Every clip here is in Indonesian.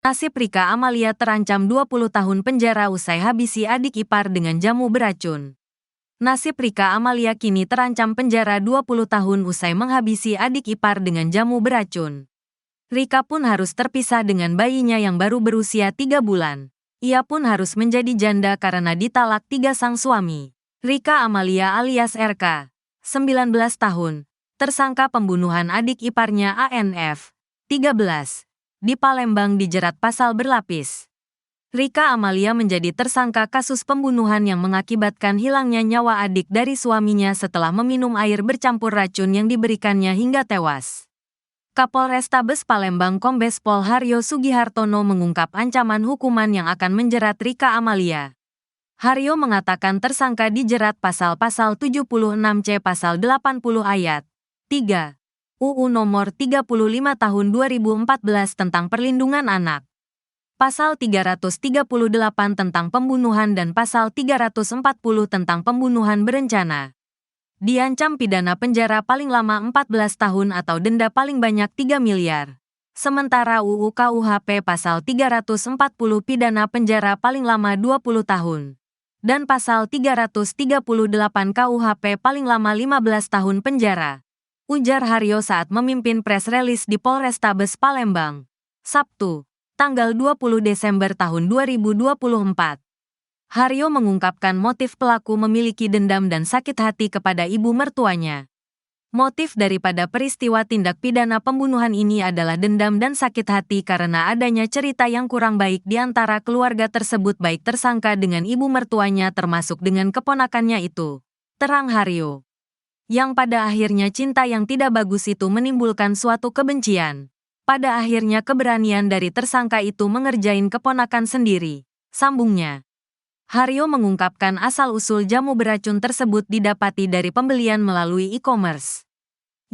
Nasib Rika Amalia terancam 20 tahun penjara usai habisi adik ipar dengan jamu beracun. Nasib Rika Amalia kini terancam penjara 20 tahun usai menghabisi adik ipar dengan jamu beracun. Rika pun harus terpisah dengan bayinya yang baru berusia 3 bulan. Ia pun harus menjadi janda karena ditalak 3 sang suami. Rika Amalia alias RK, 19 tahun, tersangka pembunuhan adik iparnya ANF, 13. Di Palembang dijerat pasal berlapis. Rika Amalia menjadi tersangka kasus pembunuhan yang mengakibatkan hilangnya nyawa adik dari suaminya setelah meminum air bercampur racun yang diberikannya hingga tewas. Kapolrestabes Palembang Kombes Pol Haryo Sugihartono mengungkap ancaman hukuman yang akan menjerat Rika Amalia. Haryo mengatakan tersangka dijerat pasal-pasal 76C pasal 80 ayat 3. UU Nomor 35 Tahun 2014 tentang Perlindungan Anak. Pasal 338 tentang pembunuhan dan pasal 340 tentang pembunuhan berencana. Diancam pidana penjara paling lama 14 tahun atau denda paling banyak 3 miliar. Sementara UU KUHP pasal 340 pidana penjara paling lama 20 tahun. Dan pasal 338 KUHP paling lama 15 tahun penjara. Ujar Haryo saat memimpin press release di Polrestabes Palembang, Sabtu, tanggal 20 Desember tahun 2024. Haryo mengungkapkan motif pelaku memiliki dendam dan sakit hati kepada ibu mertuanya. Motif daripada peristiwa tindak pidana pembunuhan ini adalah dendam dan sakit hati karena adanya cerita yang kurang baik di antara keluarga tersebut baik tersangka dengan ibu mertuanya termasuk dengan keponakannya itu, terang Haryo. Yang pada akhirnya cinta yang tidak bagus itu menimbulkan suatu kebencian. Pada akhirnya keberanian dari tersangka itu mengerjain keponakan sendiri, sambungnya. Haryo mengungkapkan asal-usul jamu beracun tersebut didapati dari pembelian melalui e-commerce.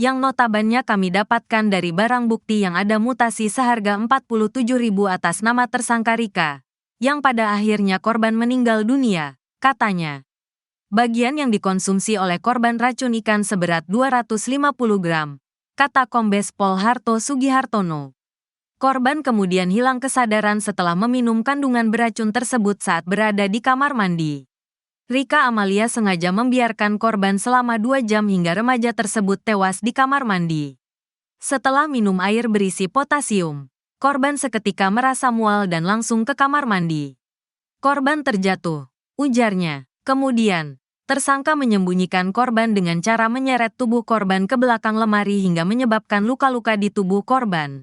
Yang notabennya kami dapatkan dari barang bukti yang ada mutasi seharga 47.000 atas nama tersangka Rika, yang pada akhirnya korban meninggal dunia, katanya. Bagian yang dikonsumsi oleh korban racun ikan seberat 250 gram, kata Kombes Pol Harto Sugihartono. Korban kemudian hilang kesadaran setelah meminum kandungan beracun tersebut saat berada di kamar mandi. Rika Amalia sengaja membiarkan korban selama 2 jam hingga remaja tersebut tewas di kamar mandi. Setelah minum air berisi potasium, korban seketika merasa mual dan langsung ke kamar mandi. Korban terjatuh, ujarnya. Kemudian, tersangka menyembunyikan korban dengan cara menyeret tubuh korban ke belakang lemari hingga menyebabkan luka-luka di tubuh korban.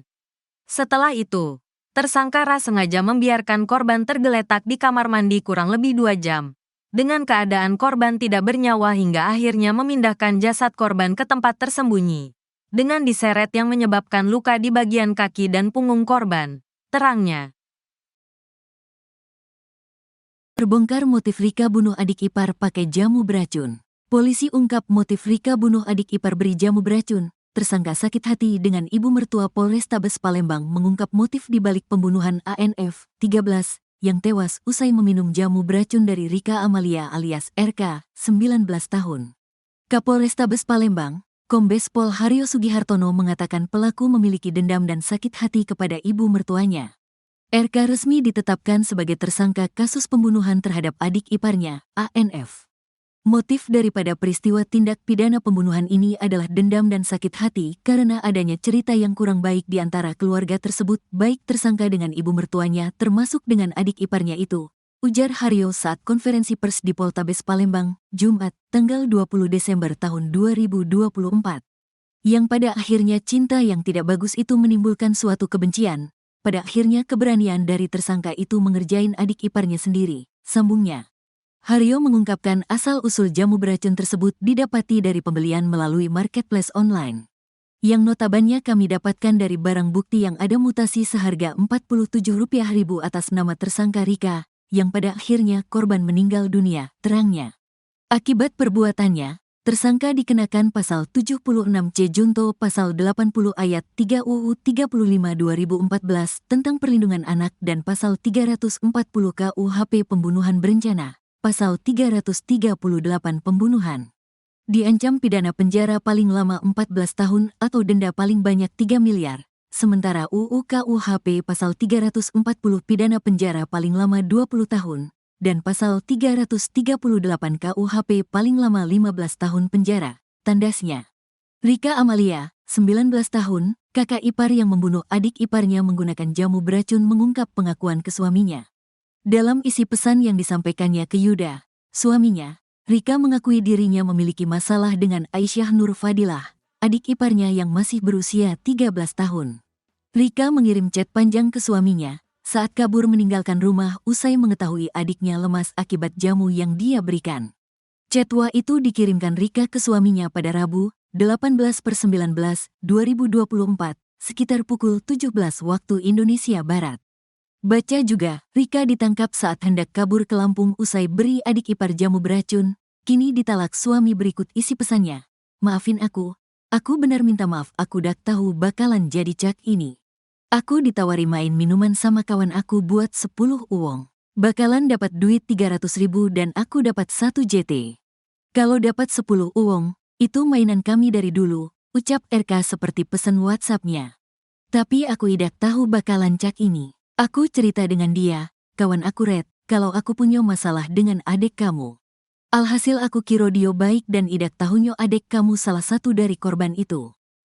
Setelah itu, tersangka sengaja membiarkan korban tergeletak di kamar mandi kurang lebih 2 jam, dengan keadaan korban tidak bernyawa hingga akhirnya memindahkan jasad korban ke tempat tersembunyi, dengan diseret yang menyebabkan luka di bagian kaki dan punggung korban, terangnya. Terbongkar motif Rika bunuh adik ipar pakai jamu beracun. Polisi ungkap motif Rika bunuh adik ipar beri jamu beracun. Tersangka sakit hati dengan ibu mertua Polrestabes Palembang mengungkap motif di balik pembunuhan ANF, 13, yang tewas usai meminum jamu beracun dari Rika Amalia alias RK, 19 tahun. Kapolrestabes Palembang, Kombes Pol Haryo Sugihartono mengatakan pelaku memiliki dendam dan sakit hati kepada ibu mertuanya. RK resmi ditetapkan sebagai tersangka kasus pembunuhan terhadap adik iparnya, ANF. Motif daripada peristiwa tindak pidana pembunuhan ini adalah dendam dan sakit hati karena adanya cerita yang kurang baik di antara keluarga tersebut, baik tersangka dengan ibu mertuanya termasuk dengan adik iparnya itu, ujar Haryo saat konferensi pers di Poltabes Palembang, Jumat, tanggal 20 Desember tahun 2024. Yang pada akhirnya cinta yang tidak bagus itu menimbulkan suatu kebencian. Pada akhirnya keberanian dari tersangka itu mengerjain adik iparnya sendiri, sambungnya. Haryo mengungkapkan asal-usul jamu beracun tersebut didapati dari pembelian melalui marketplace online. Yang notabennya kami dapatkan dari barang bukti yang ada mutasi seharga Rp47.000 atas nama tersangka Rika, yang pada akhirnya korban meninggal dunia, terangnya. Akibat perbuatannya, tersangka dikenakan pasal 76C junto pasal 80 ayat 3 UU 35 2014 tentang perlindungan anak dan pasal 340 KUHP pembunuhan berencana, pasal 338 pembunuhan. Diancam pidana penjara paling lama 14 tahun atau denda paling banyak 3 miliar. sementara UU KUHP pasal 340 pidana penjara paling lama 20 tahun, dan pasal 338 KUHP paling lama 15 tahun penjara, tandasnya. Rika Amalia, 19 tahun, kakak ipar yang membunuh adik iparnya menggunakan jamu beracun mengungkap pengakuan ke suaminya. Dalam isi pesan yang disampaikannya ke Yuda, suaminya, Rika mengakui dirinya memiliki masalah dengan Aisyah Nur Fadilah, adik iparnya yang masih berusia 13 tahun. Rika mengirim chat panjang ke suaminya saat kabur meninggalkan rumah usai mengetahui adiknya lemas akibat jamu yang dia berikan. Chat itu dikirimkan Rika ke suaminya pada Rabu, 18/19/2024, sekitar pukul 17 waktu Indonesia Barat. Baca juga, Rika ditangkap saat hendak kabur ke Lampung usai beri adik ipar jamu beracun. Kini ditalak suami berikut isi pesannya. Maafin aku benar minta maaf, aku dak tahu bakalan jadi cak ini. Aku ditawari main minuman sama kawan aku buat 10 uang. Bakalan dapat duit 300.000 dan aku dapat 1 JT. Kalau dapat 10 uang, itu mainan kami dari dulu, ucap RK seperti pesan WhatsApp-nya. Tapi aku idak tahu bakalan cak ini. Aku cerita dengan dia, kawan aku Red, kalau aku punya masalah dengan adik kamu. Alhasil aku kira dia baik dan idak tahunya adik kamu salah satu dari korban itu.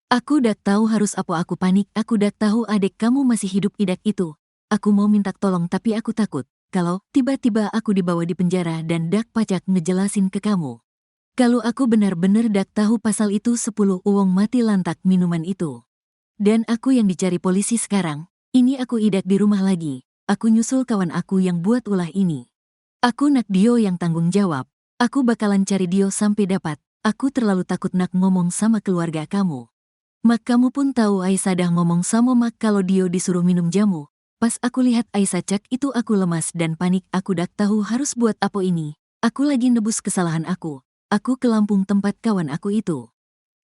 Aku dak tahu harus apa, aku panik, aku dak tahu adik kamu masih hidup idak itu. Aku mau minta tolong tapi aku takut, kalau tiba-tiba aku dibawa di penjara dan dak pacak ngejelasin ke kamu. Kalau aku benar-benar dak tahu pasal itu 10 uang mati lantak minuman itu. Dan aku yang dicari polisi sekarang. Ini aku idak di rumah lagi, aku nyusul kawan aku yang buat ulah ini. Aku nak Dio yang tanggung jawab, aku bakalan cari Dio sampai dapat, aku terlalu takut nak ngomong sama keluarga kamu. Mak kamu pun tahu Aisyah dah ngomong sama mak kalau Dio disuruh minum jamu. Pas aku lihat Aisyah cak itu aku lemas dan panik, aku dak tahu harus buat apa ini. Aku lagi nebus kesalahan aku ke Lampung tempat kawan aku itu.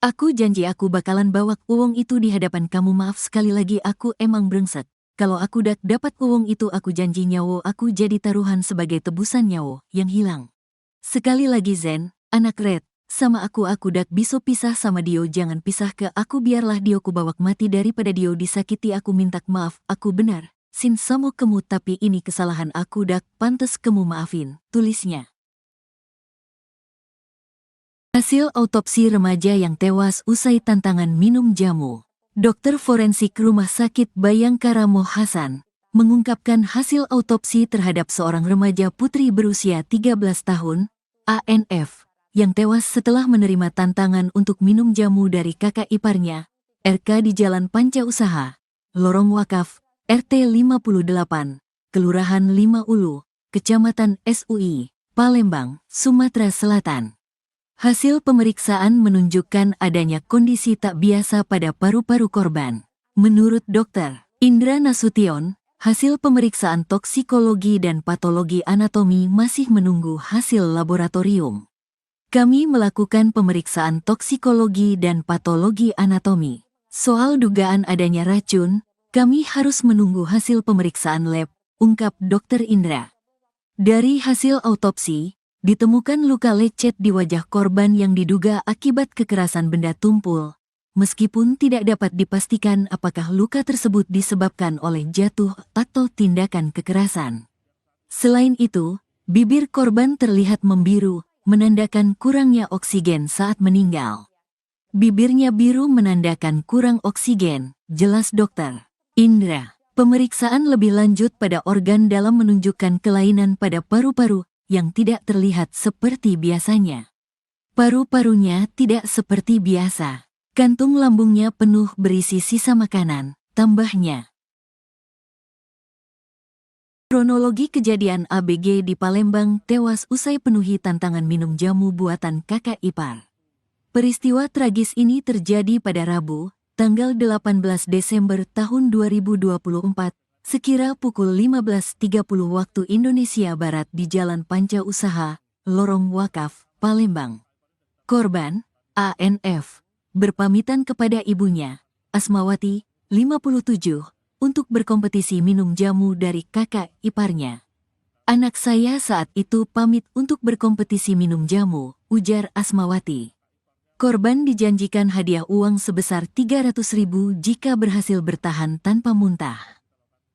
Aku janji aku bakalan bawa uang itu di hadapan kamu, maaf sekali lagi aku emang brengsek. Kalau aku dak dapat uang itu aku janji nyawa aku jadi taruhan sebagai tebusan nyawa yang hilang. Sekali lagi Zen, anak Red, sama aku dak bisa pisah sama Dio, jangan pisah ke aku, biarlah Dio ku bawak mati daripada Dio disakiti, aku minta maaf, aku benar, sin sama kamu tapi ini kesalahan aku dak pantas kamu maafin, tulisnya. Hasil autopsi remaja yang tewas usai tantangan minum jamu. Dokter forensik Rumah Sakit Bayangkara Mo Hasan mengungkapkan hasil autopsi terhadap seorang remaja putri berusia 13 tahun, ANF, yang tewas setelah menerima tantangan untuk minum jamu dari kakak iparnya, RK di Jalan Panca Usaha, Lorong Wakaf, RT 58, Kelurahan 5 Ulu, Kecamatan SUI, Palembang, Sumatera Selatan. Hasil pemeriksaan menunjukkan adanya kondisi tak biasa pada paru-paru korban. Menurut Dr. Indra Nasution, hasil pemeriksaan toksikologi dan patologi anatomi masih menunggu hasil laboratorium. Kami melakukan pemeriksaan toksikologi dan patologi anatomi. Soal dugaan adanya racun, kami harus menunggu hasil pemeriksaan lab, ungkap Dr. Indra. Dari hasil autopsi, ditemukan luka lecet di wajah korban yang diduga akibat kekerasan benda tumpul, meskipun tidak dapat dipastikan apakah luka tersebut disebabkan oleh jatuh atau tindakan kekerasan. Selain itu, bibir korban terlihat membiru, menandakan kurangnya oksigen saat meninggal. Bibirnya biru menandakan kurang oksigen, jelas Dr. Indra. Pemeriksaan lebih lanjut pada organ dalam menunjukkan kelainan pada paru-paru yang tidak terlihat seperti biasanya. Paru-parunya tidak seperti biasa. Kantung lambungnya penuh berisi sisa makanan, tambahnya. Kronologi kejadian ABG di Palembang tewas usai penuhi tantangan minum jamu buatan kakak ipar. Peristiwa tragis ini terjadi pada Rabu, tanggal 18 Desember tahun 2024, sekira pukul 15.30 waktu Indonesia Barat di Jalan Panca Usaha, Lorong Wakaf, Palembang. Korban, ANF, berpamitan kepada ibunya, Asmawati, 57, untuk berkompetisi minum jamu dari kakak iparnya. Anak saya saat itu pamit untuk berkompetisi minum jamu, ujar Asmawati. Korban dijanjikan hadiah uang sebesar 300.000 jika berhasil bertahan tanpa muntah.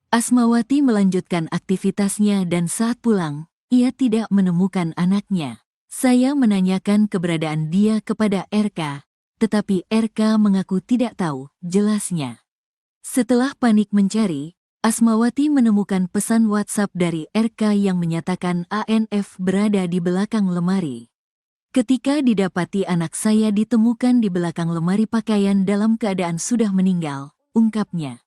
Asmawati melanjutkan aktivitasnya dan saat pulang, ia tidak menemukan anaknya. Saya menanyakan keberadaan dia kepada RK, tetapi RK mengaku tidak tahu jelasnya. Setelah panik mencari, Asmawati menemukan pesan WhatsApp dari RK yang menyatakan ANF berada di belakang lemari. Ketika didapati anak saya ditemukan di belakang lemari pakaian dalam keadaan sudah meninggal, ungkapnya.